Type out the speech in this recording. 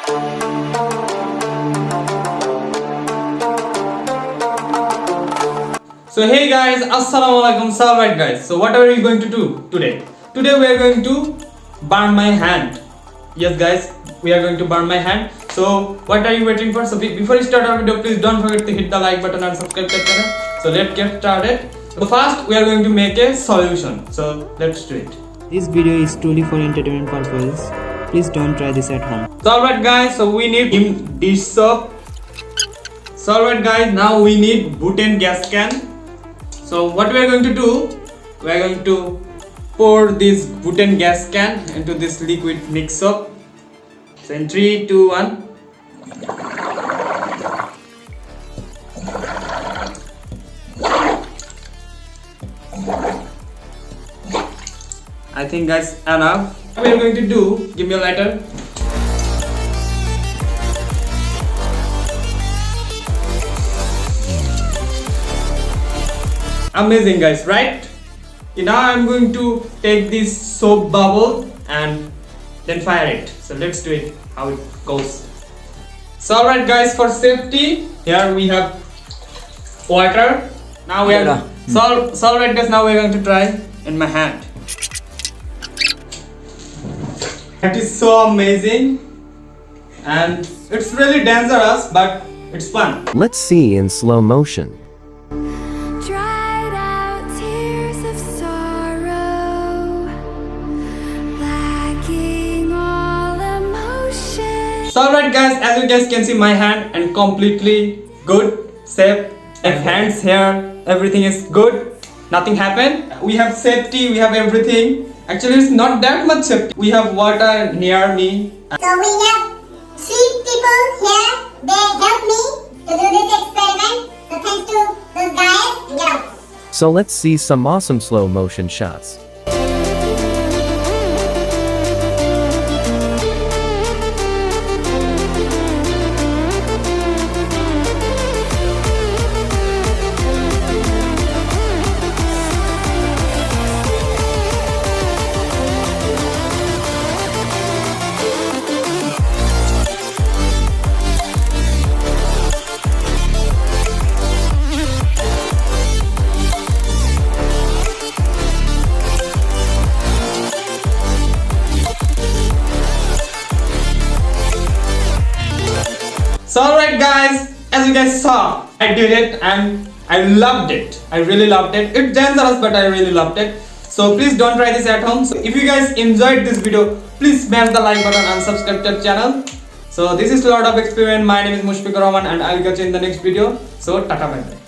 So hey guys, assalamu alaikum. So alright guys, so what are we going to do today? Today we are going to burn my hand. Yes guys, we are going to burn my hand. So what are you waiting for? So before you start our video, please don't forget to hit the like button and subscribe to the channel. So let's get started. So first we are going to make a solution. So let's do it. This video is truly for entertainment purposes. Please don't try this at home. So alright guys, so we need dish soap. So alright guys, now we need butane gas can. So what we are going to do, we are going to pour this butane gas can into this liquid mix soap. So in 3, 2, 1. I think guys enough. What we are going to do, give me a lighter. Amazing guys, right? Okay, now I'm going to take this soap bubble and then fire it. So let's do it, how it goes. So alright guys, for safety, here we have water. Now we are so alright guys, now we are going to try in my hand. That is so amazing and it's really dangerous, but it's fun. Let's see in slow motion. Dried out tears of sorrow, lacking all emotion. So alright guys, as you guys can see, my hand and completely good, safe. If hands here, everything is good, nothing happened. We have safety, we have everything. Actually, it's not that much safety. We have water near me. So we have 3 people here. They helped me to do this experiment. So thanks to those guys. Get out. So let's see some awesome slow motion shots. So alright guys, as you guys saw, I did it and I loved it. I really loved it. It's dangerous, but I really loved it. So please don't try this at home. So if you guys enjoyed this video, please smash the like button and subscribe to the channel. So this is Lord of Experiment. My name is Mushfiqur Rahman and I'll catch you in the next video. So tata bye bye.